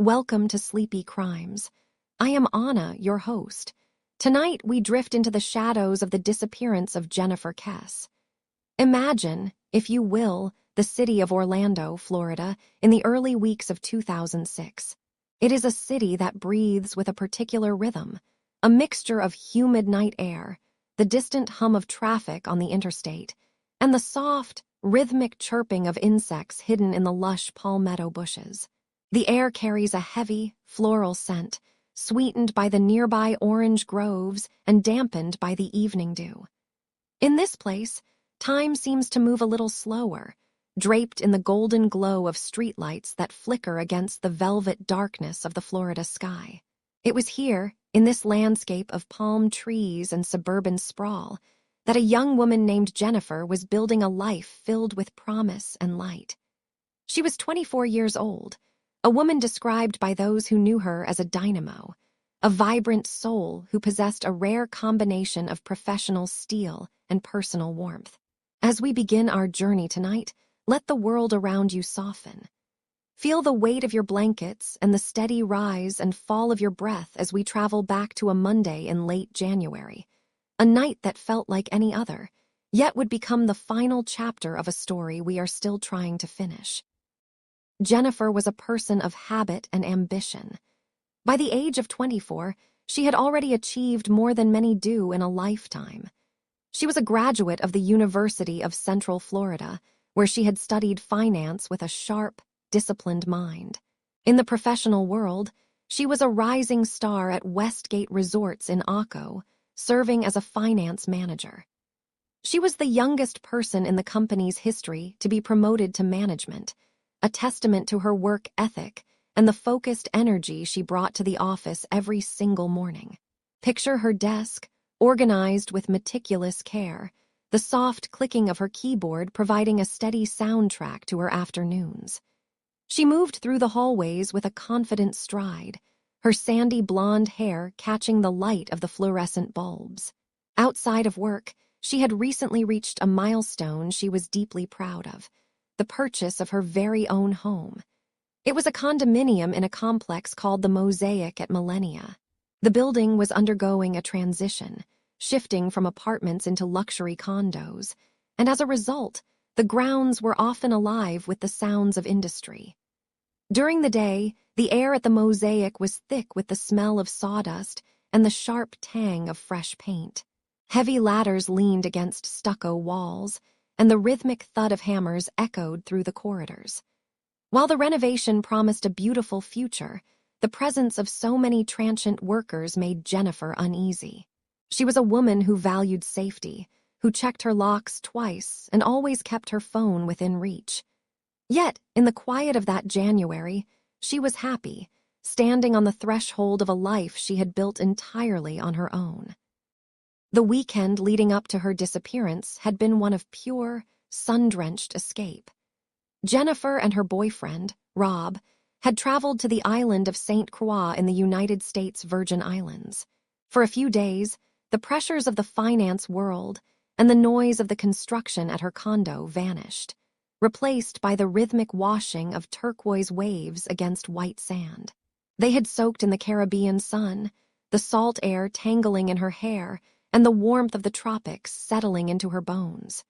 Welcome to Sleepy Crimes. I am Anna, your host. Tonight, we drift into the shadows of the disappearance of Jennifer Kesse. Imagine, if you will, the city of Orlando, Florida, in the early weeks of 2006. It is a city that breathes with a particular rhythm, a mixture of humid night air, the distant hum of traffic on the interstate, and the soft, rhythmic chirping of insects hidden in the lush palmetto bushes. The air carries a heavy, floral scent, sweetened by the nearby orange groves and dampened by the evening dew. In this place, time seems to move a little slower, draped in the golden glow of streetlights that flicker against the velvet darkness of the Florida sky. It was here, in this landscape of palm trees and suburban sprawl, that a young woman named Jennifer was building a life filled with promise and light. She was 24 years old, a woman described by those who knew her as a dynamo, a vibrant soul who possessed a rare combination of professional steel and personal warmth. As we begin our journey tonight, let the world around you soften. Feel the weight of your blankets and the steady rise and fall of your breath as we travel back to a Monday in late January, a night that felt like any other, yet would become the final chapter of a story we are still trying to finish. Jennifer was a person of habit and ambition. By the age of 24, she had already achieved more than many do in a lifetime. She was a graduate of the University of Central Florida, where she had studied finance with a sharp, disciplined mind. In the professional world, she was a rising star at Westgate Resorts in Akko, serving as a finance manager. She was the youngest person in the company's history to be promoted to management, a testament to her work ethic and the focused energy she brought to the office every single morning. Picture her desk, organized with meticulous care, the soft clicking of her keyboard providing a steady soundtrack to her afternoons. She moved through the hallways with a confident stride, her sandy blonde hair catching the light of the fluorescent bulbs. Outside of work, she had recently reached a milestone she was deeply proud of: the purchase of her very own home. It was a condominium in a complex called the Mosaic at Millenia. The building was undergoing a transition, shifting from apartments into luxury condos, and as a result, the grounds were often alive with the sounds of industry. During the day, the air at the Mosaic was thick with the smell of sawdust and the sharp tang of fresh paint. Heavy ladders leaned against stucco walls, and the rhythmic thud of hammers echoed through the corridors. While the renovation promised a beautiful future, the presence of so many transient workers made Jennifer uneasy. She was a woman who valued safety, who checked her locks twice and always kept her phone within reach. Yet, in the quiet of that January, she was happy, standing on the threshold of a life she had built entirely on her own. The weekend leading up to her disappearance had been one of pure, sun-drenched escape. Jennifer and her boyfriend, Rob, had traveled to the island of St. Croix in the United States Virgin Islands. For a few days, the pressures of the finance world and the noise of the construction at her condo vanished, replaced by the rhythmic washing of turquoise waves against white sand. They had soaked in the Caribbean sun, the salt air tangling in her hair and the warmth of the tropics settling into her bones.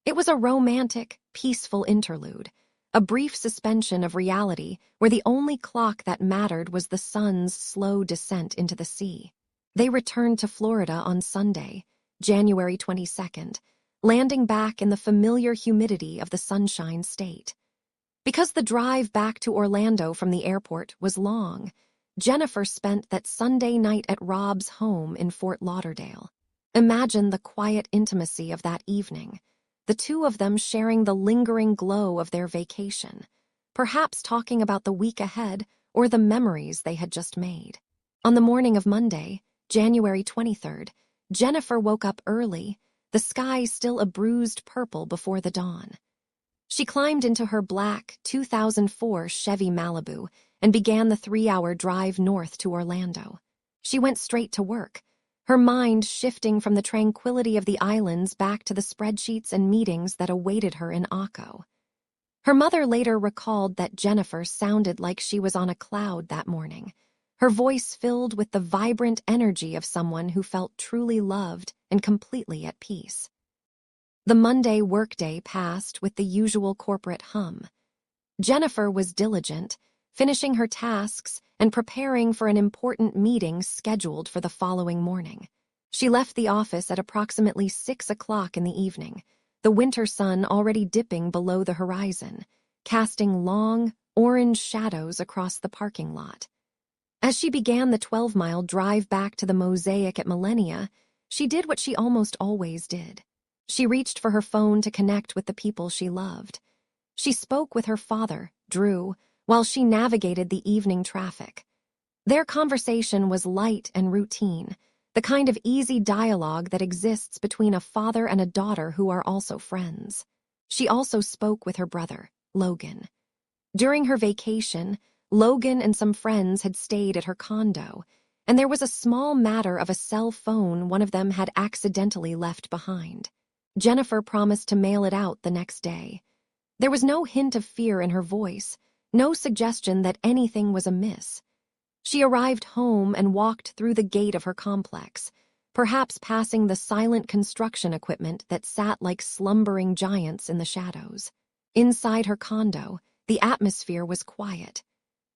It was a romantic, peaceful interlude, a brief suspension of reality where the only clock that mattered was the sun's slow descent into the sea. They returned to Florida on Sunday, January 22nd, landing back in the familiar humidity of the Sunshine State. Because the drive back to Orlando from the airport was long, Jennifer spent that Sunday night at Rob's home in Fort Lauderdale. Imagine the quiet intimacy of that evening, the two of them sharing the lingering glow of their vacation, perhaps talking about the week ahead or the memories they had just made. On the morning of Monday, January 23rd, Jennifer woke up early, the sky still a bruised purple before the dawn. She climbed into her black 2004 Chevy Malibu and began the 3-hour drive north to Orlando. She went straight to work, her mind shifting from the tranquility of the islands back to the spreadsheets and meetings that awaited her in Akko. Her mother later recalled that Jennifer sounded like she was on a cloud that morning, her voice filled with the vibrant energy of someone who felt truly loved and completely at peace. The Monday workday passed with the usual corporate hum. Jennifer was diligent, finishing her tasks and preparing for an important meeting scheduled for the following morning. She left the office at approximately 6 o'clock in the evening, the winter sun already dipping below the horizon, casting long, orange shadows across the parking lot. As she began the 12-mile drive back to the Mosaic at Millennia, she did what she almost always did. She reached for her phone to connect with the people she loved. She spoke with her father, Drew, while she navigated the evening traffic. Their conversation was light and routine, the kind of easy dialogue that exists between a father and a daughter who are also friends. She also spoke with her brother, Logan. During her vacation, Logan and some friends had stayed at her condo, and there was a small matter of a cell phone one of them had accidentally left behind. Jennifer promised to mail it out the next day. There was no hint of fear in her voice, no suggestion that anything was amiss. She arrived home and walked through the gate of her complex, perhaps passing the silent construction equipment that sat like slumbering giants in the shadows. Inside her condo, the atmosphere was quiet.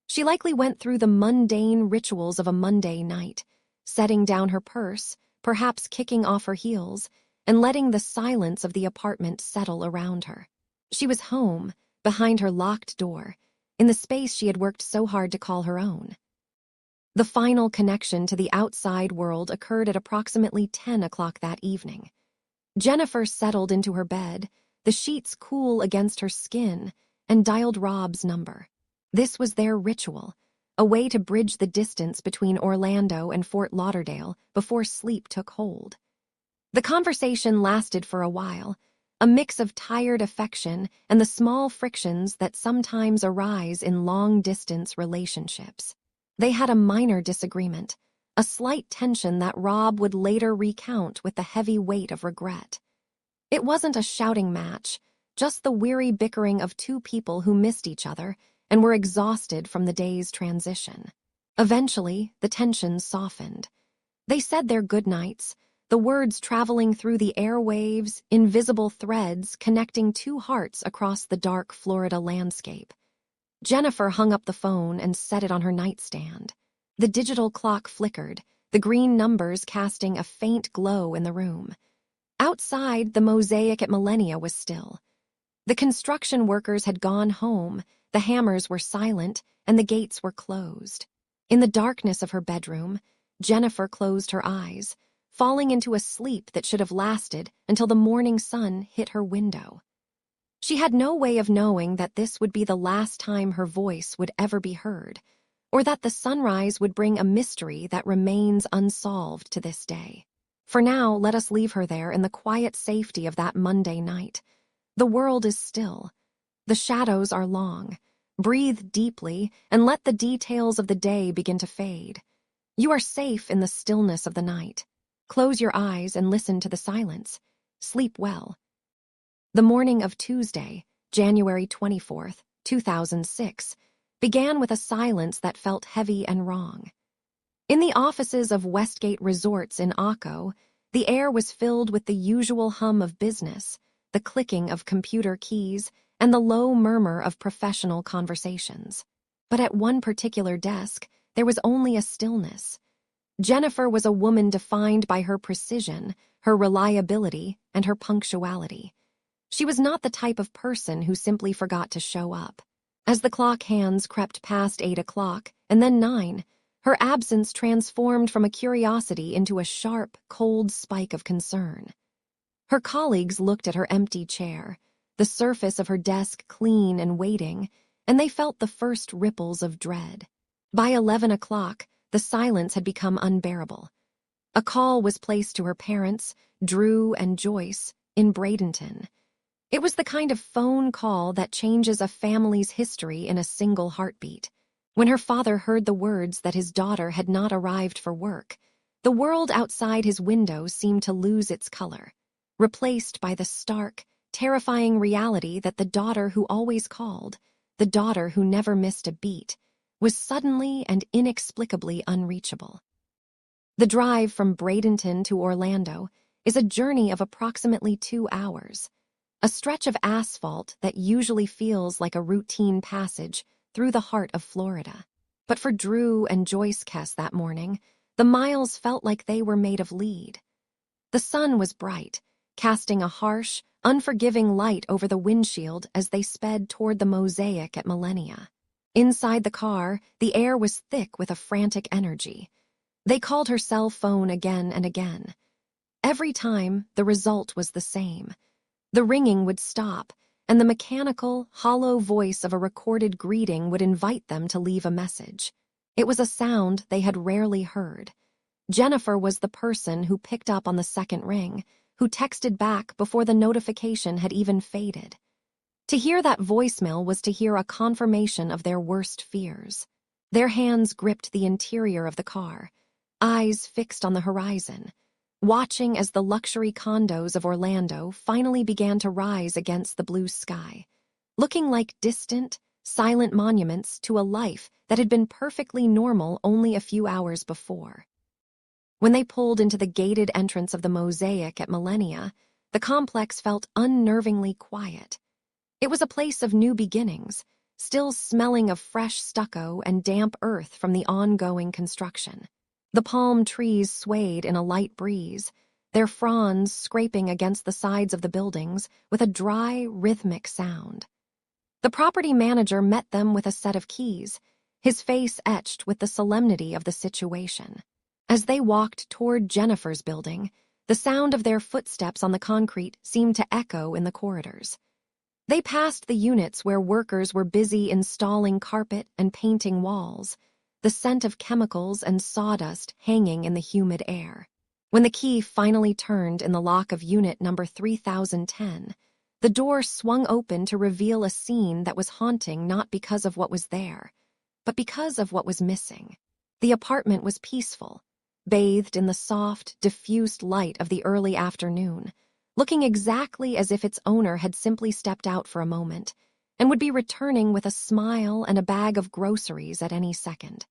She likely went through the mundane rituals of a Monday night, setting down her purse, perhaps kicking off her heels, and letting the silence of the apartment settle around her. She was home, behind her locked door, in the space she had worked so hard to call her own. The final connection to the outside world occurred at approximately 10 o'clock that evening. Jennifer settled into her bed, the sheets cool against her skin, and dialed Rob's number. This was their ritual, a way to bridge the distance between Orlando and Fort Lauderdale before sleep took hold. The conversation lasted for a while, a mix of tired affection and the small frictions that sometimes arise in long-distance relationships. They had a minor disagreement, a slight tension that Rob would later recount with the heavy weight of regret. It wasn't a shouting match, just the weary bickering of two people who missed each other and were exhausted from the day's transition. Eventually, the tension softened. They said their goodnights, the words traveling through the airwaves, invisible threads connecting two hearts across the dark Florida landscape. Jennifer hung up the phone and set it on her nightstand. The digital clock flickered, the green numbers casting a faint glow in the room. Outside, the Mosaic at Millennia was still. The construction workers had gone home, the hammers were silent, and the gates were closed. In the darkness of her bedroom, Jennifer closed her eyes, falling into a sleep that should have lasted until the morning sun hit her window. She had no way of knowing that this would be the last time her voice would ever be heard, or that the sunrise would bring a mystery that remains unsolved to this day. For now, let us leave her there in the quiet safety of that Monday night. The world is still. The shadows are long. Breathe deeply and let the details of the day begin to fade. You are safe in the stillness of the night. Close your eyes and listen to the silence. Sleep well. The morning of Tuesday, January 24th, 2006, began with a silence that felt heavy and wrong. In the offices of Westgate Resorts in Akko, the air was filled with the usual hum of business, the clicking of computer keys, and the low murmur of professional conversations. But at one particular desk, there was only a stillness. Jennifer was a woman defined by her precision, her reliability, and her punctuality. She was not the type of person who simply forgot to show up. As the clock hands crept past 8 o'clock, and then 9, her absence transformed from a curiosity into a sharp, cold spike of concern. Her colleagues looked at her empty chair, the surface of her desk clean and waiting, and they felt the first ripples of dread. By 11 o'clock, the silence had become unbearable. A call was placed to her parents, Drew and Joyce, in Bradenton. It was the kind of phone call that changes a family's history in a single heartbeat. When her father heard the words that his daughter had not arrived for work, the world outside his window seemed to lose its color, replaced by the stark, terrifying reality that the daughter who always called, the daughter who never missed a beat, was suddenly and inexplicably unreachable. The drive from Bradenton to Orlando is a journey of approximately 2 hours, a stretch of asphalt that usually feels like a routine passage through the heart of Florida. But for Drew and Joyce Kesse that morning, the miles felt like they were made of lead. The sun was bright, casting a harsh, unforgiving light over the windshield as they sped toward the mosaic at Millennia. Inside the car, the air was thick with a frantic energy. They called her cell phone again and again. Every time, the result was the same. The ringing would stop, and the mechanical, hollow voice of a recorded greeting would invite them to leave a message. It was a sound they had rarely heard. Jennifer was the person who picked up on the second ring, who texted back before the notification had even faded. To hear that voicemail was to hear a confirmation of their worst fears. Their hands gripped the interior of the car, eyes fixed on the horizon, watching as the luxury condos of Orlando finally began to rise against the blue sky, looking like distant, silent monuments to a life that had been perfectly normal only a few hours before. When they pulled into the gated entrance of the mosaic at Millennia, the complex felt unnervingly quiet. It was a place of new beginnings, still smelling of fresh stucco and damp earth from the ongoing construction. The palm trees swayed in a light breeze, their fronds scraping against the sides of the buildings with a dry, rhythmic sound. The property manager met them with a set of keys, his face etched with the solemnity of the situation. As they walked toward Jennifer's building, the sound of their footsteps on the concrete seemed to echo in the corridors. They passed the units where workers were busy installing carpet and painting walls, the scent of chemicals and sawdust hanging in the humid air. When the key finally turned in the lock of unit number 3010, the door swung open to reveal a scene that was haunting not because of what was there, but because of what was missing. The apartment was peaceful, bathed in the soft, diffused light of the early afternoon, looking exactly as if its owner had simply stepped out for a moment and would be returning with a smile and a bag of groceries at any second.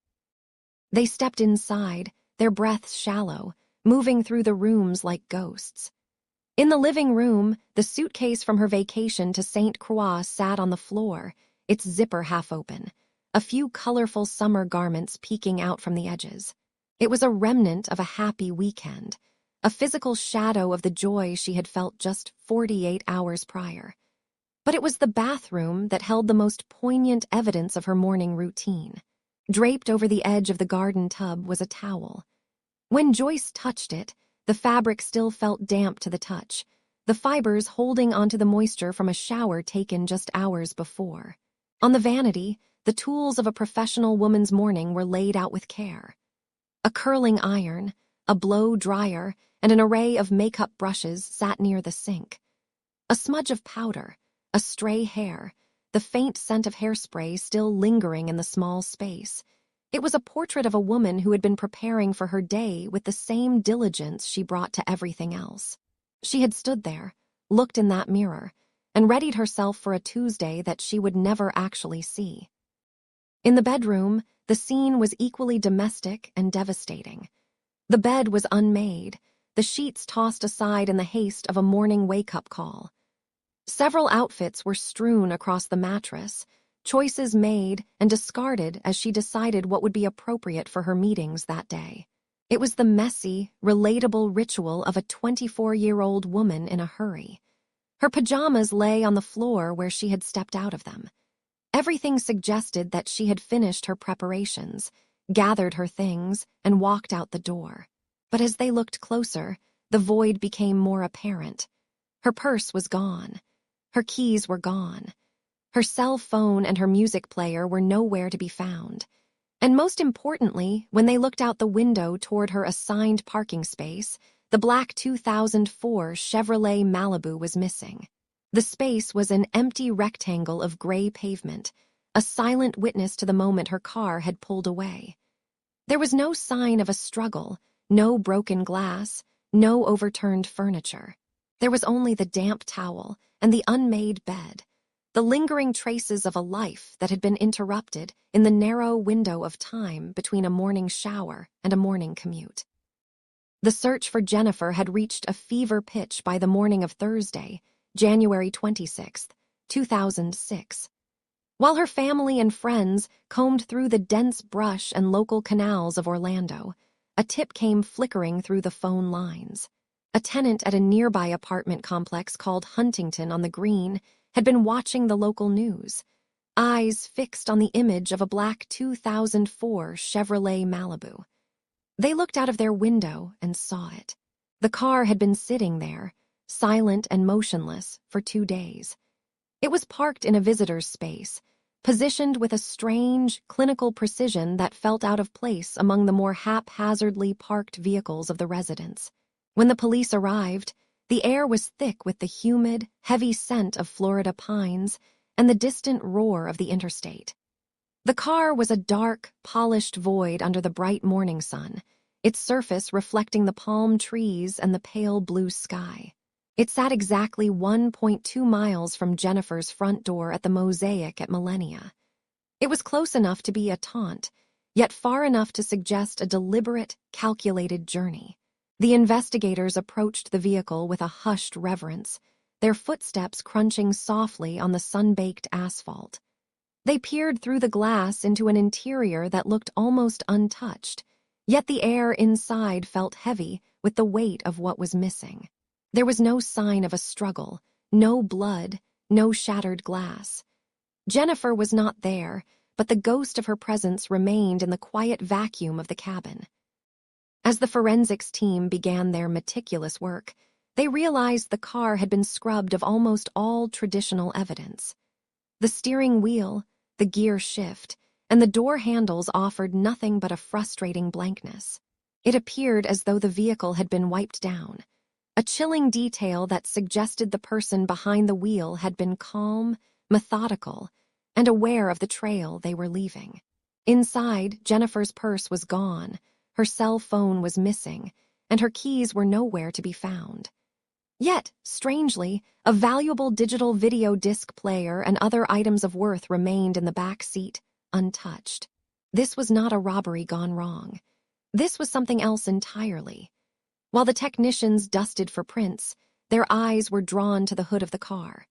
They stepped inside, their breaths shallow, moving through the rooms like ghosts. In the living room, the suitcase from her vacation to St. Croix sat on the floor, its zipper half open, a few colorful summer garments peeking out from the edges. It was a remnant of a happy weekend, a physical shadow of the joy she had felt just 48 hours prior. But it was the bathroom that held the most poignant evidence of her morning routine. Draped over the edge of the garden tub was a towel. When Joyce touched it, the fabric still felt damp to the touch, the fibers holding onto the moisture from a shower taken just hours before. On the vanity, the tools of a professional woman's morning were laid out with care. A curling iron, a blow dryer, and an array of makeup brushes sat near the sink. A smudge of powder, a stray hair, the faint scent of hairspray still lingering in the small space. It was a portrait of a woman who had been preparing for her day with the same diligence she brought to everything else. She had stood there, looked in that mirror, and readied herself for a Tuesday that she would never actually see. In the bedroom, the scene was equally domestic and devastating. The bed was unmade, the sheets tossed aside in the haste of a morning wake-up call. Several outfits were strewn across the mattress, choices made and discarded as she decided what would be appropriate for her meetings that day. It was the messy, relatable ritual of a 24-year-old woman in a hurry. Her pajamas lay on the floor where she had stepped out of them. Everything suggested that she had finished her preparations, gathered her things, and walked out the door. But as they looked closer, the void became more apparent. Her purse was gone. Her keys were gone. Her cell phone and her music player were nowhere to be found. And most importantly, when they looked out the window toward her assigned parking space, the black 2004 Chevrolet Malibu was missing. The space was an empty rectangle of gray pavement, a silent witness to the moment her car had pulled away. There was no sign of a struggle, no broken glass, no overturned furniture. There was only the damp towel and the unmade bed, the lingering traces of a life that had been interrupted in the narrow window of time between a morning shower and a morning commute. The search for Jennifer had reached a fever pitch by the morning of Thursday, January 26, 2006. While her family and friends combed through the dense brush and local canals of Orlando, a tip came flickering through the phone lines. A tenant at a nearby apartment complex called Huntington on the Green had been watching the local news, eyes fixed on the image of a black 2004 Chevrolet Malibu. They looked out of their window and saw it. The car had been sitting there, silent and motionless, for 2 days. It was parked in a visitor's space, positioned with a strange, clinical precision that felt out of place among the more haphazardly parked vehicles of the residents. When the police arrived, the air was thick with the humid, heavy scent of Florida pines and the distant roar of the interstate. The car was a dark, polished void under the bright morning sun, its surface reflecting the palm trees and the pale blue sky. It sat exactly 1.2 miles from Jennifer's front door at the Mosaic at Millennia. It was close enough to be a taunt, yet far enough to suggest a deliberate, calculated journey. The investigators approached the vehicle with a hushed reverence, their footsteps crunching softly on the sun-baked asphalt. They peered through the glass into an interior that looked almost untouched, yet the air inside felt heavy with the weight of what was missing. There was no sign of a struggle, no blood, no shattered glass. Jennifer was not there, but the ghost of her presence remained in the quiet vacuum of the cabin. As the forensics team began their meticulous work, they realized the car had been scrubbed of almost all traditional evidence. The steering wheel, the gear shift, and the door handles offered nothing but a frustrating blankness. It appeared as though the vehicle had been wiped down, a chilling detail that suggested the person behind the wheel had been calm, methodical, and aware of the trail they were leaving. Inside, Jennifer's purse was gone, her cell phone was missing, and her keys were nowhere to be found. Yet, strangely, a valuable digital video disc player and other items of worth remained in the back seat, untouched. This was not a robbery gone wrong. This was something else entirely. While the technicians dusted for prints, their eyes were drawn to the hood of the car.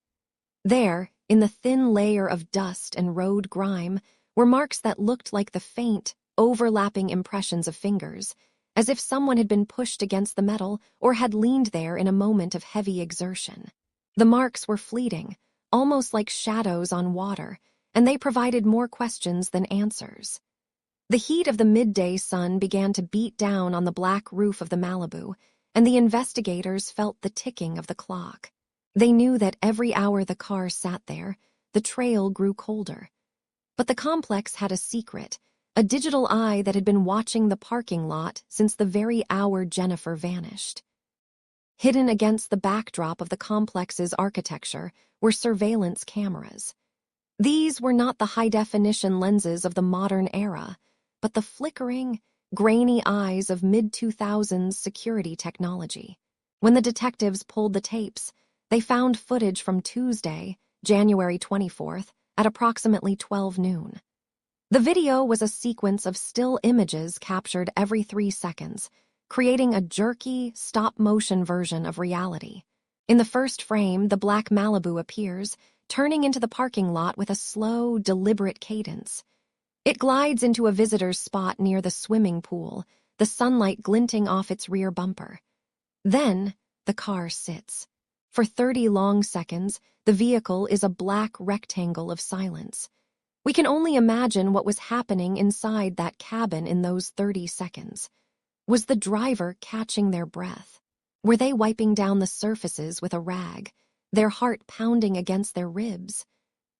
There, in the thin layer of dust and road grime, were marks that looked like the faint, overlapping impressions of fingers, as if someone had been pushed against the metal or had leaned there in a moment of heavy exertion. The marks were fleeting, almost like shadows on water, and they provided more questions than answers. The heat of the midday sun began to beat down on the black roof of the Malibu, and the investigators felt the ticking of the clock. They knew that every hour the car sat there, the trail grew colder. But the complex had a secret, a digital eye that had been watching the parking lot since the very hour Jennifer vanished. Hidden against the backdrop of the complex's architecture were surveillance cameras. These were not the high-definition lenses of the modern era, but the flickering, grainy eyes of mid-2000s security technology. When the detectives pulled the tapes, they found footage from Tuesday, January 24th, at approximately 12 noon. The video was a sequence of still images captured every 3 seconds, creating a jerky, stop-motion version of reality. In the first frame, the black Malibu appears, turning into the parking lot with a slow, deliberate cadence. It glides into a visitor's spot near the swimming pool, the sunlight glinting off its rear bumper. Then, the car sits. For 30 long seconds, the vehicle is a black rectangle of silence. We can only imagine what was happening inside that cabin in those 30 seconds. Was the driver catching their breath? Were they wiping down the surfaces with a rag, their heart pounding against their ribs?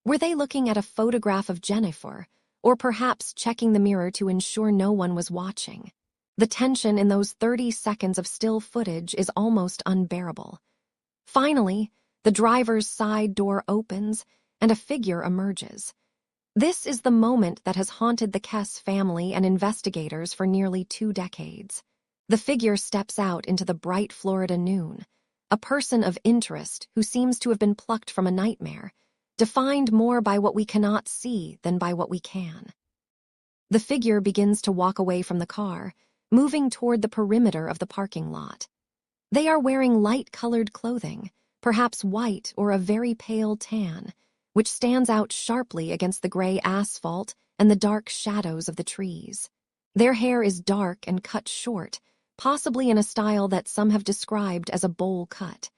Were they looking at a photograph of Jennifer, or perhaps checking the mirror to ensure no one was watching? The tension in those 30 seconds of still footage is almost unbearable. Finally, the driver's side door opens and a figure emerges. This is the moment that has haunted the Kesse family and investigators for nearly 2 decades. The figure steps out into the bright Florida noon, a person of interest who seems to have been plucked from a nightmare, defined more by what we cannot see than by what we can. The figure begins to walk away from the car, moving toward the perimeter of the parking lot. They are wearing light-colored clothing, perhaps white or a very pale tan, which stands out sharply against the gray asphalt and the dark shadows of the trees. Their hair is dark and cut short, possibly in a style that some have described as a bowl cut.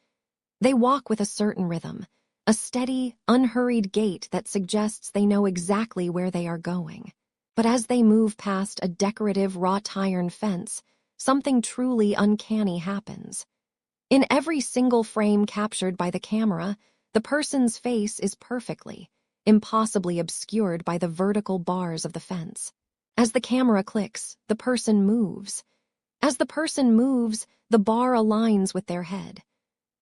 They walk with a certain rhythm, a steady, unhurried gait that suggests they know exactly where they are going. But as they move past a decorative wrought iron fence, something truly uncanny happens. In every single frame captured by the camera, the person's face is perfectly, impossibly obscured by the vertical bars of the fence. As the camera clicks, the person moves. As the person moves, the bar aligns with their head.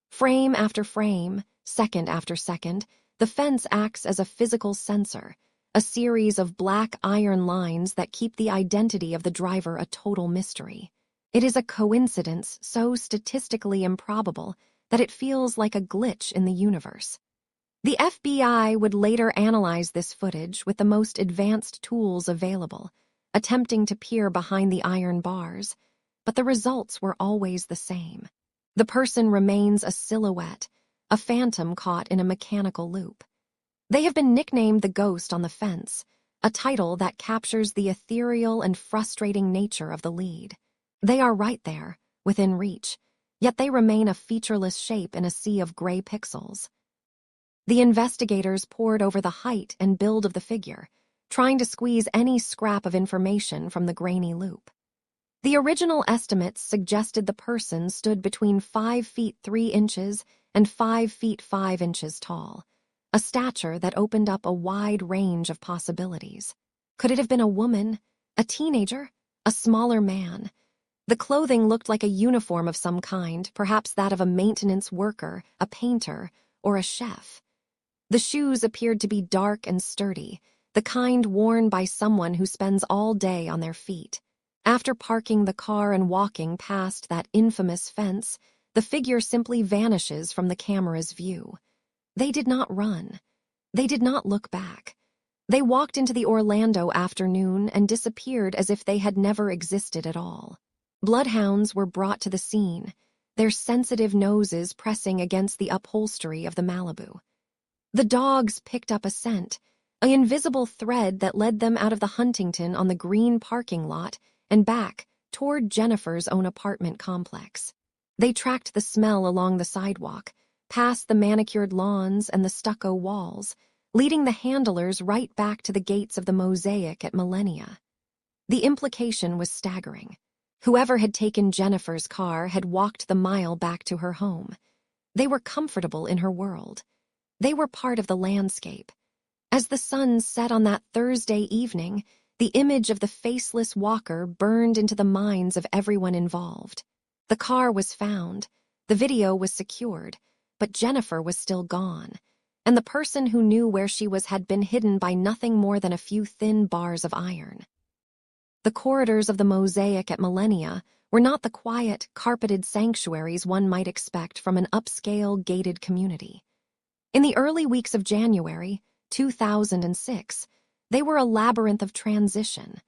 Frame after frame, second after second, the fence acts as a physical sensor, a series of black iron lines that keep the identity of the driver a total mystery. It is a coincidence so statistically improbable that it feels like a glitch in the universe. The FBI would later analyze this footage with the most advanced tools available, attempting to peer behind the iron bars, but the results were always the same. The person remains a silhouette, a phantom caught in a mechanical loop. They have been nicknamed the ghost on the fence, a title that captures the ethereal and frustrating nature of the lead. They are right there, within reach, yet they remain a featureless shape in a sea of gray pixels. The investigators pored over the height and build of the figure, trying to squeeze any scrap of information from the grainy loop. The original estimates suggested the person stood between 5 feet 3 inches and 5 feet 5 inches tall, a stature that opened up a wide range of possibilities. Could it have been a woman, a teenager, a smaller man? The clothing looked like a uniform of some kind, perhaps that of a maintenance worker, a painter, or a chef. The shoes appeared to be dark and sturdy, the kind worn by someone who spends all day on their feet. After parking the car and walking past that infamous fence, the figure simply vanishes from the camera's view. They did not run. They did not look back. They walked into the Orlando afternoon and disappeared as if they had never existed at all. Bloodhounds were brought to the scene, their sensitive noses pressing against the upholstery of the Malibu. The dogs picked up a scent, an invisible thread that led them out of the Huntington on the green parking lot and back toward Jennifer's own apartment complex. They tracked the smell along the sidewalk, past the manicured lawns and the stucco walls, leading the handlers right back to the gates of the Mosaic at Millennia. The implication was staggering. Whoever had taken Jennifer's car had walked the mile back to her home. They were comfortable in her world. They were part of the landscape. As the sun set on that Thursday evening, the image of the faceless walker burned into the minds of everyone involved. The car was found, the video was secured, but Jennifer was still gone, and the person who knew where she was had been hidden by nothing more than a few thin bars of iron. The corridors of the Mosaic at Millennia were not the quiet, carpeted sanctuaries one might expect from an upscale, gated community. In the early weeks of January 2006, they were a labyrinth of transition,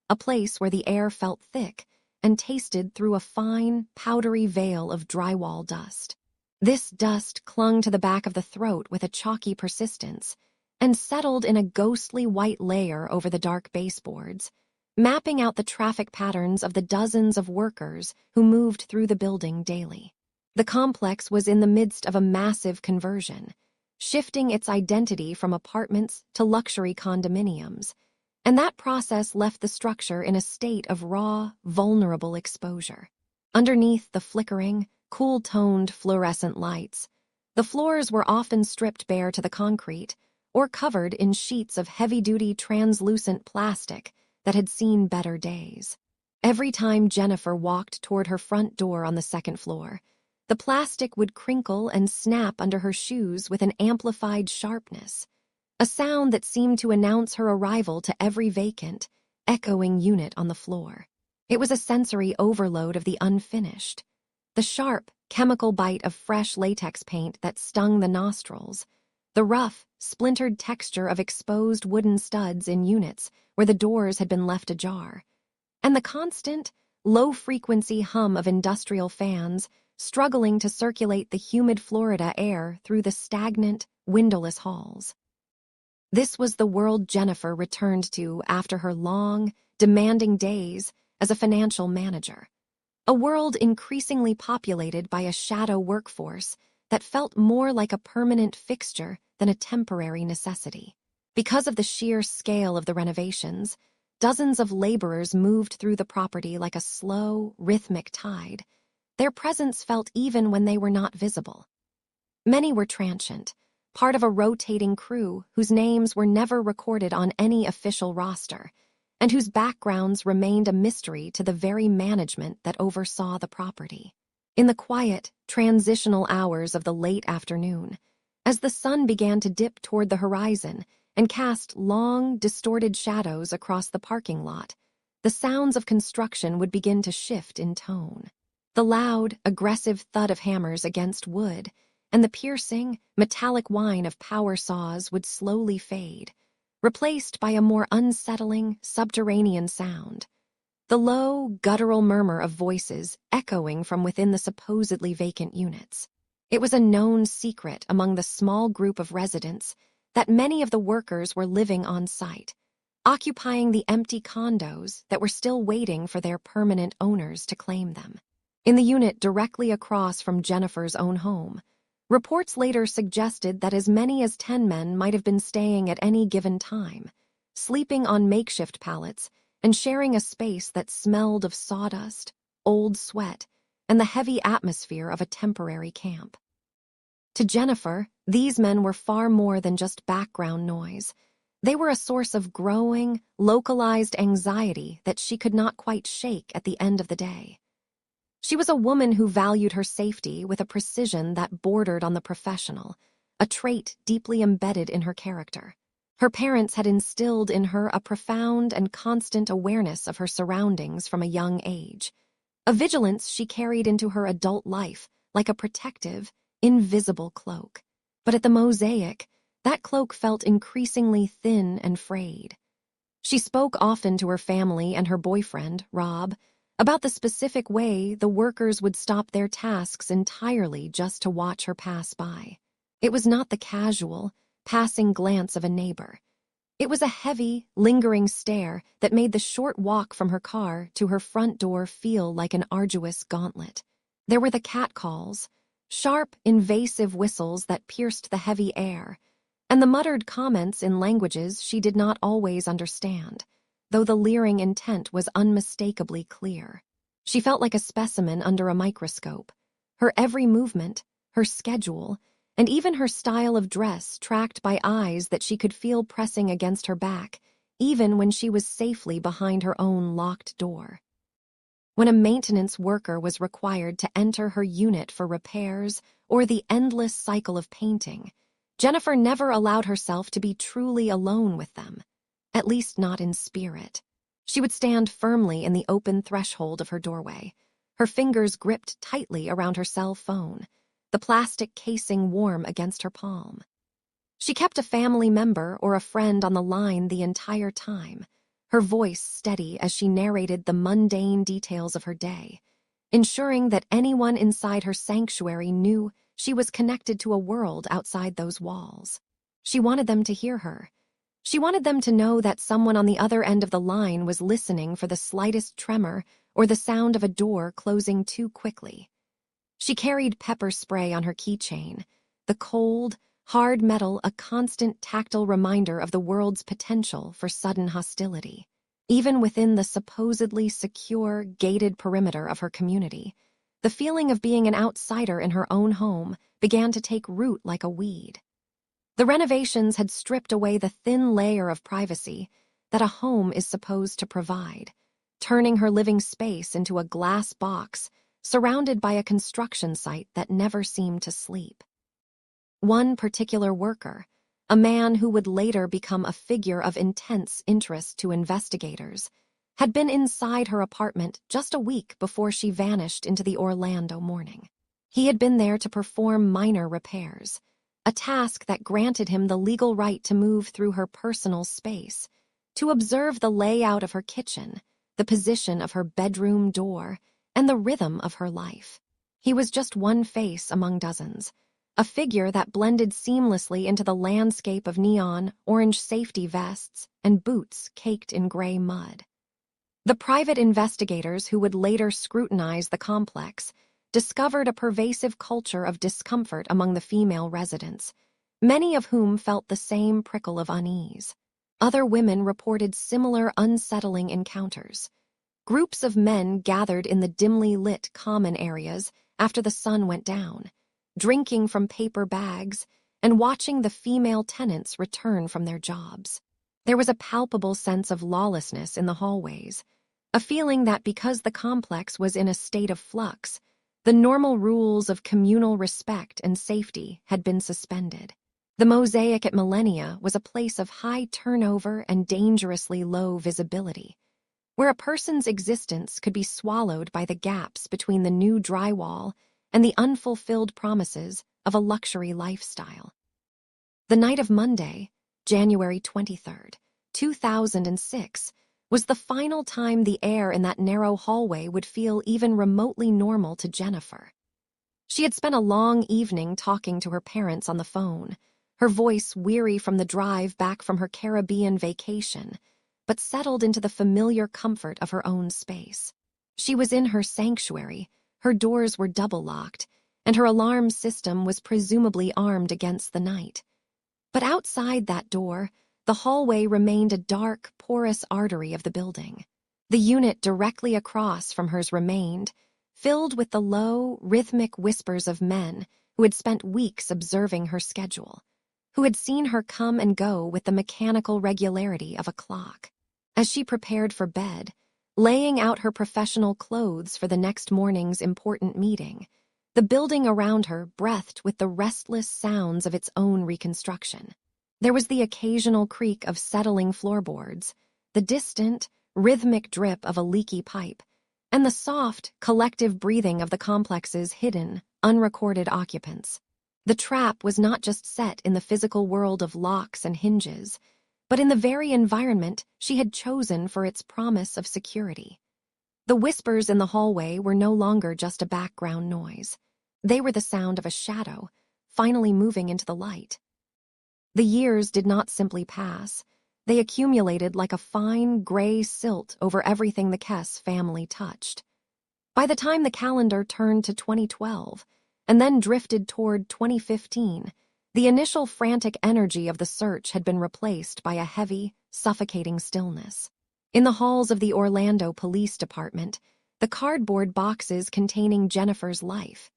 a place where the air felt thick and tasted through a fine, powdery veil of drywall dust. This dust clung to the back of the throat with a chalky persistence and settled in a ghostly white layer over the dark baseboards, mapping out the traffic patterns of the dozens of workers who moved through the building daily. The complex was in the midst of a massive conversion, shifting its identity from apartments to luxury condominiums, and that process left the structure in a state of raw, vulnerable exposure. Underneath the flickering, cool-toned fluorescent lights, the floors were often stripped bare to the concrete or covered in sheets of heavy-duty translucent plastic that had seen better days. Every time Jennifer walked toward her front door on the second floor, the plastic would crinkle and snap under her shoes with an amplified sharpness, a sound that seemed to announce her arrival to every vacant, echoing unit on the floor. It was a sensory overload of the unfinished. The sharp, chemical bite of fresh latex paint that stung the nostrils, the rough, splintered texture of exposed wooden studs in units where the doors had been left ajar, and the constant, low-frequency hum of industrial fans struggling to circulate the humid Florida air through the stagnant, windowless halls. This was the world Jennifer returned to after her long, demanding days as a financial manager. A world increasingly populated by a shadow workforce that felt more like a permanent fixture than a temporary necessity. Because of the sheer scale of the renovations, dozens of laborers moved through the property like a slow, rhythmic tide. Their presence felt even when they were not visible. Many were transient, part of a rotating crew whose names were never recorded on any official roster, and whose backgrounds remained a mystery to the very management that oversaw the property. In the quiet, transitional hours of the late afternoon, as the sun began to dip toward the horizon and cast long, distorted shadows across the parking lot, the sounds of construction would begin to shift in tone. The loud, aggressive thud of hammers against wood and the piercing, metallic whine of power saws would slowly fade, replaced by a more unsettling, subterranean sound. The low, guttural murmur of voices echoing from within the supposedly vacant units. It was a known secret among the small group of residents that many of the workers were living on site, occupying the empty condos that were still waiting for their permanent owners to claim them. In the unit directly across from Jennifer's own home, reports later suggested that as many as 10 men might have been staying at any given time, sleeping on makeshift pallets and sharing a space that smelled of sawdust, old sweat, and the heavy atmosphere of a temporary camp. To Jennifer, these men were far more than just background noise. They were a source of growing, localized anxiety that she could not quite shake at the end of the day. She was a woman who valued her safety with a precision that bordered on the professional, a trait deeply embedded in her character. Her parents had instilled in her a profound and constant awareness of her surroundings from a young age, a vigilance she carried into her adult life like a protective, invisible cloak. But at the Mosaic, that cloak felt increasingly thin and frayed. She spoke often to her family and her boyfriend, Rob, about the specific way the workers would stop their tasks entirely just to watch her pass by. It was not the casual, passing glance of a neighbor. It was a heavy, lingering stare that made the short walk from her car to her front door feel like an arduous gauntlet. There were the catcalls, sharp, invasive whistles that pierced the heavy air, and the muttered comments in languages she did not always understand, though the leering intent was unmistakably clear. She felt like a specimen under a microscope. Her every movement, her schedule, and even her style of dress tracked by eyes that she could feel pressing against her back, even when she was safely behind her own locked door. When a maintenance worker was required to enter her unit for repairs or the endless cycle of painting, Jennifer never allowed herself to be truly alone with them, at least not in spirit. She would stand firmly in the open threshold of her doorway, her fingers gripped tightly around her cell phone, the plastic casing warm against her palm. She kept a family member or a friend on the line the entire time, her voice steady as she narrated the mundane details of her day, ensuring that anyone inside her sanctuary knew she was connected to a world outside those walls. She wanted them to hear her. She wanted them to know that someone on the other end of the line was listening for the slightest tremor or the sound of a door closing too quickly. She carried pepper spray on her keychain, the cold, hard metal a constant tactile reminder of the world's potential for sudden hostility. Even within the supposedly secure, gated perimeter of her community, the feeling of being an outsider in her own home began to take root like a weed. The renovations had stripped away the thin layer of privacy that a home is supposed to provide, turning her living space into a glass box surrounded by a construction site that never seemed to sleep. One particular worker, a man who would later become a figure of intense interest to investigators, had been inside her apartment just a week before she vanished into the Orlando morning. He had been there to perform minor repairs, a task that granted him the legal right to move through her personal space, to observe the layout of her kitchen, the position of her bedroom door, and the rhythm of her life. He was just one face among dozens, a figure that blended seamlessly into the landscape of neon, orange safety vests, and boots caked in gray mud. The private investigators who would later scrutinize the complex discovered a pervasive culture of discomfort among the female residents, many of whom felt the same prickle of unease. Other women reported similar unsettling encounters. Groups of men gathered in the dimly lit common areas after the sun went down, drinking from paper bags and watching the female tenants return from their jobs. There was a palpable sense of lawlessness in the hallways, a feeling that because the complex was in a state of flux, the normal rules of communal respect and safety had been suspended. The mosaic at Millennia was a place of high turnover and dangerously low visibility, where a person's existence could be swallowed by the gaps between the new drywall and the unfulfilled promises of a luxury lifestyle. The night of Monday, January 23rd, 2006, was the final time the air in that narrow hallway would feel even remotely normal to Jennifer. She had spent a long evening talking to her parents on the phone, her voice weary from the drive back from her Caribbean vacation, but settled into the familiar comfort of her own space. She was in her sanctuary, her doors were double-locked, and her alarm system was presumably armed against the night. But outside that door, the hallway remained a dark, porous artery of the building. The unit directly across from hers remained, filled with the low, rhythmic whispers of men who had spent weeks observing her schedule, who had seen her come and go with the mechanical regularity of a clock. As she prepared for bed, laying out her professional clothes for the next morning's important meeting, the building around her breathed with the restless sounds of its own reconstruction. There was the occasional creak of settling floorboards, the distant, rhythmic drip of a leaky pipe, and the soft, collective breathing of the complex's hidden, unrecorded occupants. The trap was not just set in the physical world of locks and hinges, but in the very environment she had chosen for its promise of security. The whispers in the hallway were no longer just a background noise. They were the sound of a shadow, finally moving into the light. The years did not simply pass. They accumulated like a fine, gray silt over everything the Kesse family touched. By the time the calendar turned to 2012, and then drifted toward 2015, the initial frantic energy of the search had been replaced by a heavy, suffocating stillness. In the halls of the Orlando Police Department, the cardboard boxes containing Jennifer's life,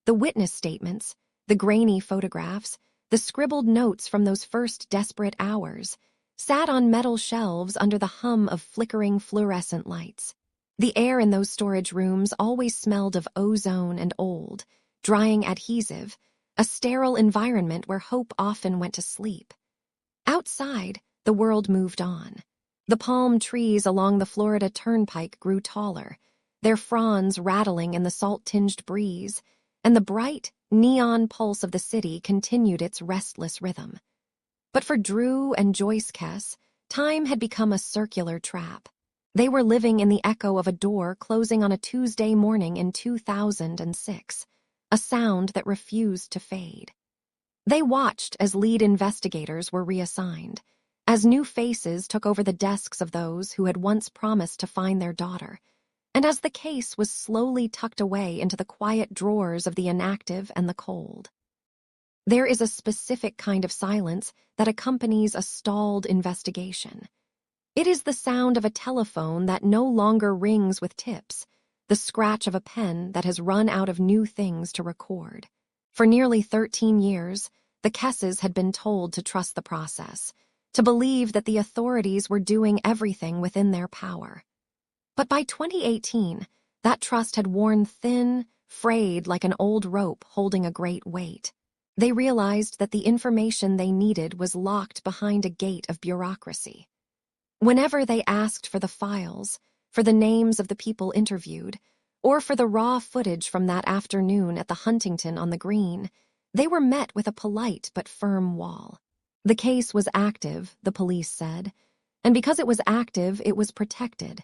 the witness statements, the grainy photographs, the scribbled notes from those first desperate hours, sat on metal shelves under the hum of flickering fluorescent lights. The air in those storage rooms always smelled of ozone and old, drying adhesive, a sterile environment where hope often went to sleep. Outside, the world moved on. The palm trees along the Florida Turnpike grew taller, their fronds rattling in the salt-tinged breeze, and the bright, neon pulse of the city continued its restless rhythm. But for Drew and Joyce Kesse, time had become a circular trap. They were living in the echo of a door closing on a Tuesday morning in 2006, a sound that refused to fade. They watched as lead investigators were reassigned, as new faces took over the desks of those who had once promised to find their daughter, and as the case was slowly tucked away into the quiet drawers of the inactive and the cold. There is a specific kind of silence that accompanies a stalled investigation. It is the sound of a telephone that no longer rings with tips, the scratch of a pen that has run out of new things to record. For nearly 13 years, the Kesses had been told to trust the process, to believe that the authorities were doing everything within their power. But by 2018, that trust had worn thin, frayed like an old rope holding a great weight. They realized that the information they needed was locked behind a gate of bureaucracy. Whenever they asked for the files, for the names of the people interviewed, or for the raw footage from that afternoon at the Huntington on the Green, they were met with a polite but firm wall. The case was active, the police said, and because it was active, it was protected.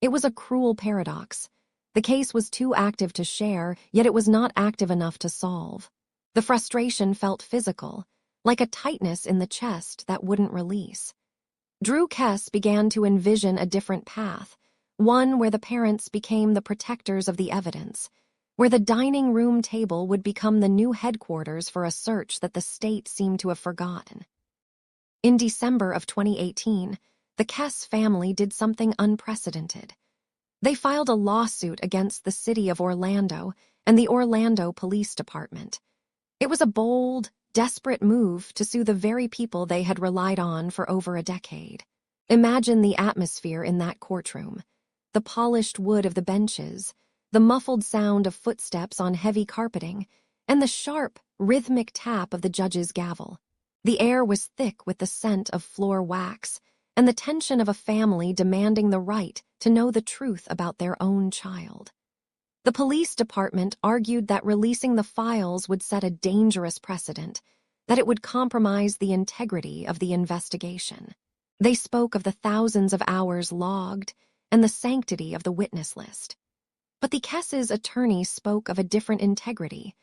It was a cruel paradox. The case was too active to share, yet it was not active enough to solve. The frustration felt physical, like a tightness in the chest that wouldn't release. Drew Kesse began to envision a different path, one where the parents became the protectors of the evidence, where the dining room table would become the new headquarters for a search that the state seemed to have forgotten. In December of 2018, the Kesse family did something unprecedented. They filed a lawsuit against the city of Orlando and the Orlando Police Department. It was a bold, desperate move to sue the very people they had relied on for over a decade. Imagine the atmosphere in that courtroom. The polished wood of the benches, the muffled sound of footsteps on heavy carpeting, and the sharp, rhythmic tap of the judge's gavel. The air was thick with the scent of floor wax and the tension of a family demanding the right to know the truth about their own child. The police department argued that releasing the files would set a dangerous precedent, that it would compromise the integrity of the investigation. They spoke of the thousands of hours logged and the sanctity of the witness list. But the Kesse's attorney spoke of a different integrity,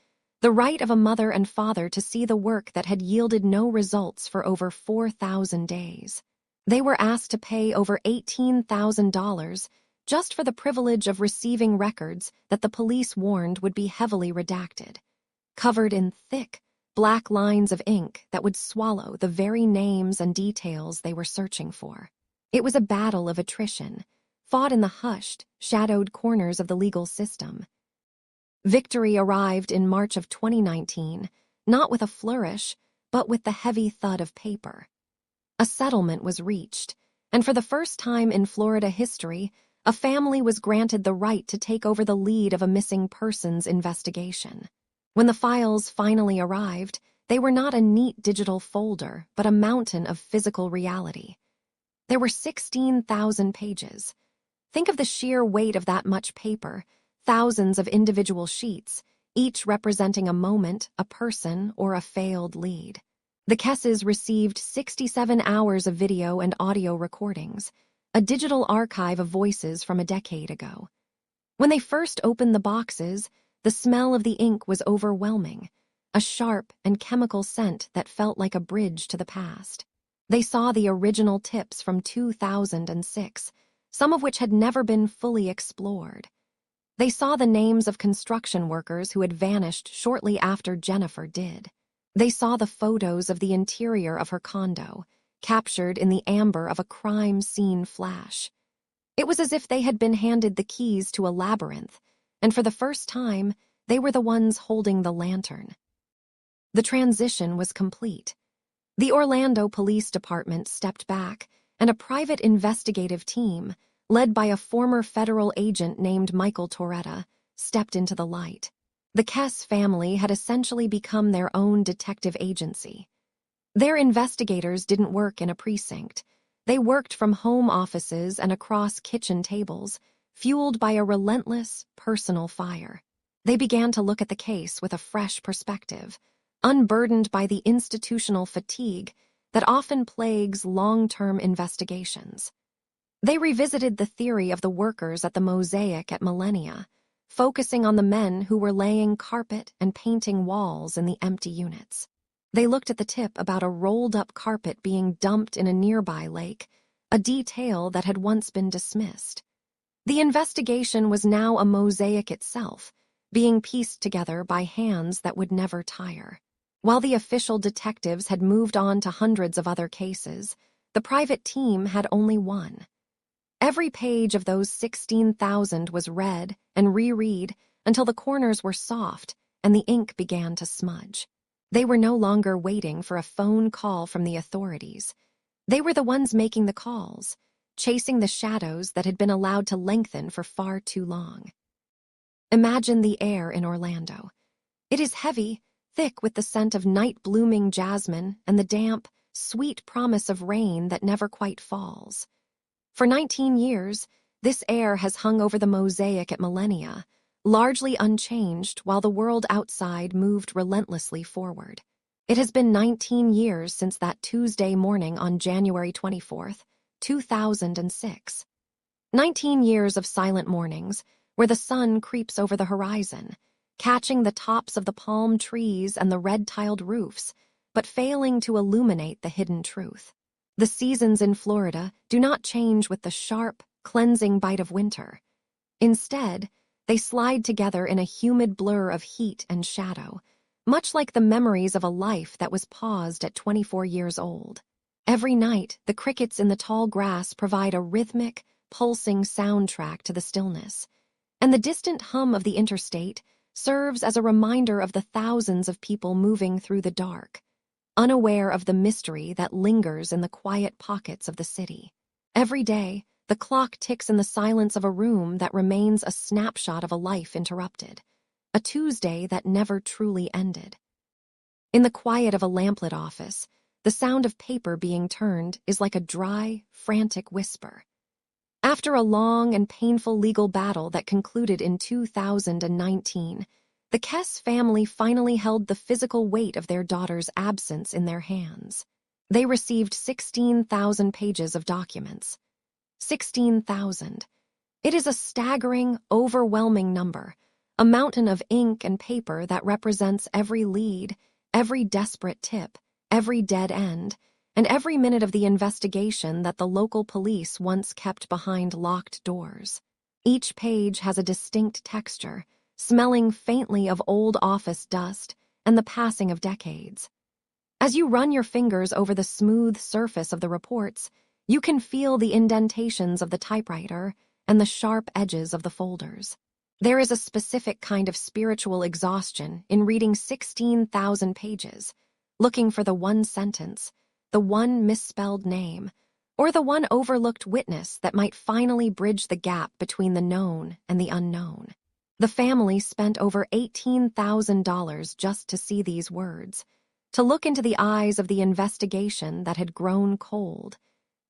the right of a mother and father to see the work that had yielded no results for over 4,000 days. They were asked to pay over $18,000 just for the privilege of receiving records that the police warned would be heavily redacted, covered in thick, black lines of ink that would swallow the very names and details they were searching for. It was a battle of attrition, fought in the hushed, shadowed corners of the legal system. Victory arrived in March of 2019, not with a flourish, but with the heavy thud of paper. A settlement was reached, and for the first time in Florida history, a family was granted the right to take over the lead of a missing persons investigation. When the files finally arrived, they were not a neat digital folder, but a mountain of physical reality. There were 16,000 pages. Think of the sheer weight of that much paper, thousands of individual sheets, each representing a moment, a person, or a failed lead. The Kesses received 67 hours of video and audio recordings, a digital archive of voices from a decade ago. When they first opened the boxes, the smell of the ink was overwhelming, a sharp and chemical scent that felt like a bridge to the past. They saw the original tips from 2006, some of which had never been fully explored. They saw the names of construction workers who had vanished shortly after Jennifer did. They saw the photos of the interior of her condo, captured in the amber of a crime scene flash. It was as if they had been handed the keys to a labyrinth, and for the first time, they were the ones holding the lantern. The transition was complete. The Orlando Police Department stepped back, and a private investigative team, led by a former federal agent named Michael Toretta, stepped into the light. The Kesse family had essentially become their own detective agency. Their investigators didn't work in a precinct. They worked from home offices and across kitchen tables, fueled by a relentless, personal fire. They began to look at the case with a fresh perspective, unburdened by the institutional fatigue that often plagues long-term investigations. They revisited the theory of the workers at the Mosaic at Millennia, focusing on the men who were laying carpet and painting walls in the empty units. They looked at the tip about a rolled-up carpet being dumped in a nearby lake, a detail that had once been dismissed. The investigation was now a mosaic itself, being pieced together by hands that would never tire. While the official detectives had moved on to hundreds of other cases, the private team had only one. Every page of those 16,000 was read and reread until the corners were soft and the ink began to smudge. They were no longer waiting for a phone call from the authorities. They were the ones making the calls, chasing the shadows that had been allowed to lengthen for far too long. Imagine the air in Orlando. It is heavy, thick with the scent of night-blooming jasmine and the damp, sweet promise of rain that never quite falls. For 19 years, This air has hung over the mosaic at millennia, largely unchanged while the world outside moved relentlessly forward. It has been 19 years since that Tuesday morning on January 24th, 2006. 19 years of silent mornings, where the sun creeps over the horizon, catching the tops of the palm trees and the red-tiled roofs, but failing to illuminate the hidden truth. The seasons in Florida do not change with the sharp, cleansing bite of winter. Instead, they slide together in a humid blur of heat and shadow, much like the memories of a life that was paused at 24 years old. Every night, the crickets in the tall grass provide a rhythmic, pulsing soundtrack to the stillness, and the distant hum of the interstate serves as a reminder of the thousands of people moving through the dark, unaware of the mystery that lingers in the quiet pockets of the city. Every day, the clock ticks in the silence of a room that remains a snapshot of a life interrupted, a Tuesday that never truly ended. In the quiet of a lamplit office, the sound of paper being turned is like a dry, frantic whisper. After a long and painful legal battle that concluded in 2019, the Kesse family finally held the physical weight of their daughter's absence in their hands. They received 16,000 pages of documents. 16,000. It is a staggering, overwhelming number, a mountain of ink and paper that represents every lead, every desperate tip, every dead end, and every minute of the investigation that the local police once kept behind locked doors. Each page has a distinct texture, smelling faintly of old office dust and the passing of decades. As you run your fingers over the smooth surface of the reports, you can feel the indentations of the typewriter and the sharp edges of the folders. There is a specific kind of spiritual exhaustion in reading 16,000 pages, looking for the one sentence, the one misspelled name, or the one overlooked witness that might finally bridge the gap between the known and the unknown. The family spent over $18,000 just to see these words, to look into the eyes of the investigation that had grown cold,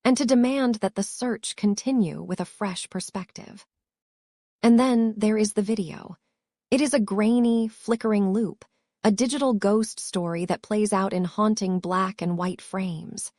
and to demand that the search continue with a fresh perspective. And then there is the video. It is a grainy, flickering loop, a digital ghost story that plays out in haunting black and white frames.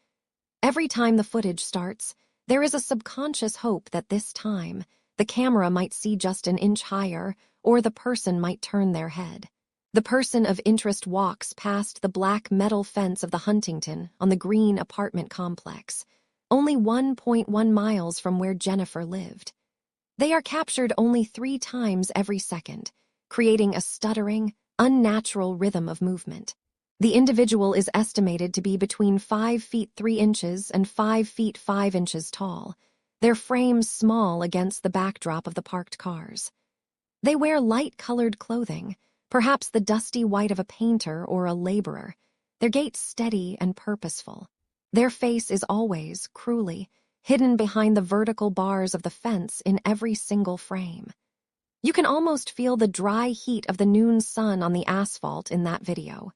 Every time the footage starts, there is a subconscious hope that this time, the camera might see just an inch higher, or the person might turn their head. The person of interest walks past the black metal fence of the Huntington on the green apartment complex, only 1.1 miles from where Jennifer lived. They are captured only 3 times every second, creating a stuttering, unnatural rhythm of movement. The individual is estimated to be between 5 feet 3 inches and 5 feet 5 inches tall, their frames small against the backdrop of the parked cars. They wear light-colored clothing, perhaps the dusty white of a painter or a laborer, their gait steady and purposeful. Their face is always, cruelly, hidden behind the vertical bars of the fence in every single frame. You can almost feel the dry heat of the noon sun on the asphalt in that video,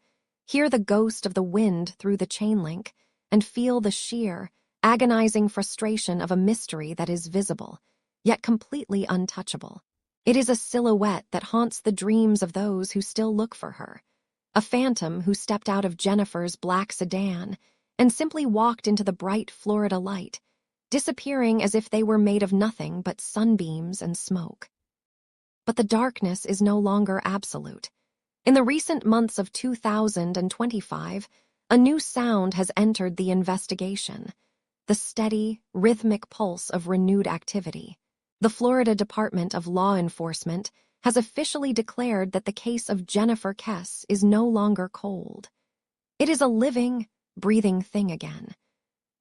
hear the ghost of the wind through the chain link, and feel the sheer, agonizing frustration of a mystery that is visible, yet completely untouchable. It is a silhouette that haunts the dreams of those who still look for her, a phantom who stepped out of Jennifer's black sedan and simply walked into the bright Florida light, disappearing as if they were made of nothing but sunbeams and smoke. But the darkness is no longer absolute. In the recent months of 2025, a new sound has entered the investigation, the steady, rhythmic pulse of renewed activity. The Florida Department of Law Enforcement has officially declared that the case of Jennifer Kesse is no longer cold. It is a living, breathing thing again.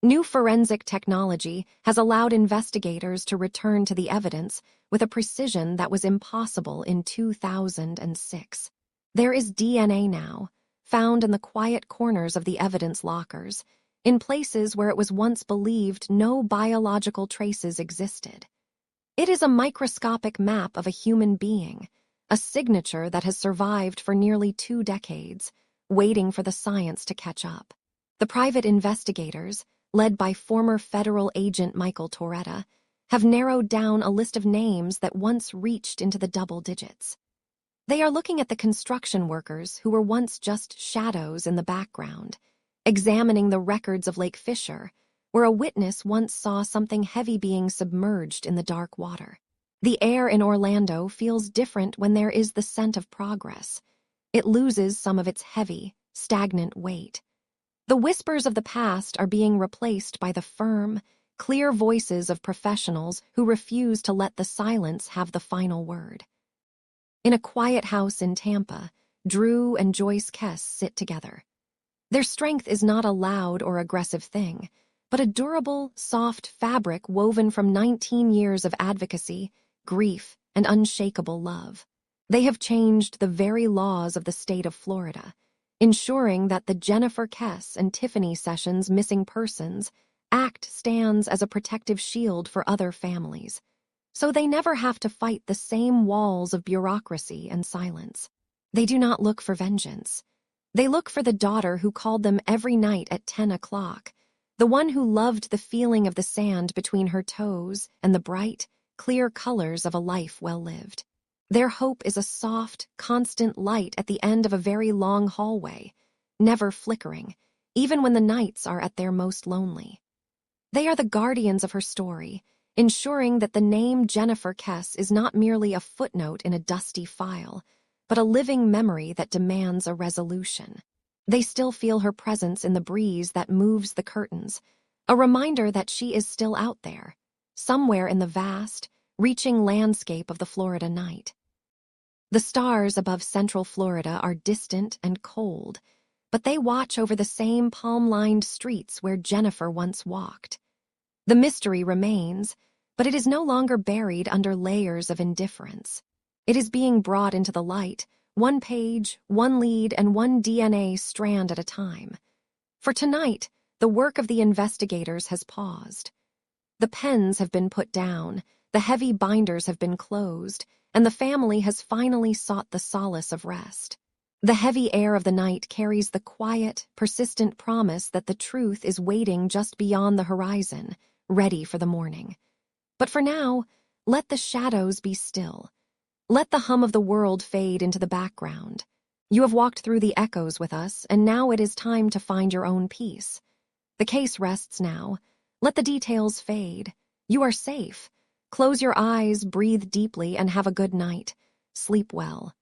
New forensic technology has allowed investigators to return to the evidence with a precision that was impossible in 2006. There is DNA now, found in the quiet corners of the evidence lockers, in places where it was once believed no biological traces existed. It is a microscopic map of a human being, a signature that has survived for nearly 2 decades, waiting for the science to catch up. The private investigators, led by former federal agent Michael Toretta, have narrowed down a list of names that once reached into the double digits. They are looking at the construction workers who were once just shadows in the background, examining the records of Lake Fisher, where a witness once saw something heavy being submerged in the dark water. The air in Orlando feels different when there is the scent of progress. It loses some of its heavy, stagnant weight. The whispers of the past are being replaced by the firm, clear voices of professionals who refuse to let the silence have the final word. In a quiet house in Tampa, Drew and Joyce Kesse sit together. Their strength is not a loud or aggressive thing, but a durable, soft fabric woven from 19 years of advocacy, grief, and unshakable love. They have changed the very laws of the state of Florida, ensuring that the Jennifer Kesse and Tiffany Sessions Missing Persons Act stands as a protective shield for other families, so they never have to fight the same walls of bureaucracy and silence. They do not look for vengeance. They look for the daughter who called them every night at 10 o'clock, the one who loved the feeling of the sand between her toes and the bright, clear colors of a life well lived. Their hope is a soft, constant light at the end of a very long hallway, never flickering, even when the nights are at their most lonely. They are the guardians of her story, ensuring that the name Jennifer Kesse is not merely a footnote in a dusty file, but a living memory that demands a resolution. They still feel her presence in the breeze that moves the curtains, a reminder that she is still out there, somewhere in the vast, reaching landscape of the Florida night. The stars above central Florida are distant and cold, but they watch over the same palm-lined streets where Jennifer once walked. The mystery remains, but it is no longer buried under layers of indifference. It is being brought into the light, one page, one lead, and one DNA strand at a time. For tonight, the work of the investigators has paused. The pens have been put down, the heavy binders have been closed, and the family has finally sought the solace of rest. The heavy air of the night carries the quiet, persistent promise that the truth is waiting just beyond the horizon, ready for the morning. But for now, let the shadows be still. Let the hum of the world fade into the background. You have walked through the echoes with us, and now it is time to find your own peace. The case rests now. Let the details fade. You are safe. Close your eyes, breathe deeply, and have a good night. Sleep well.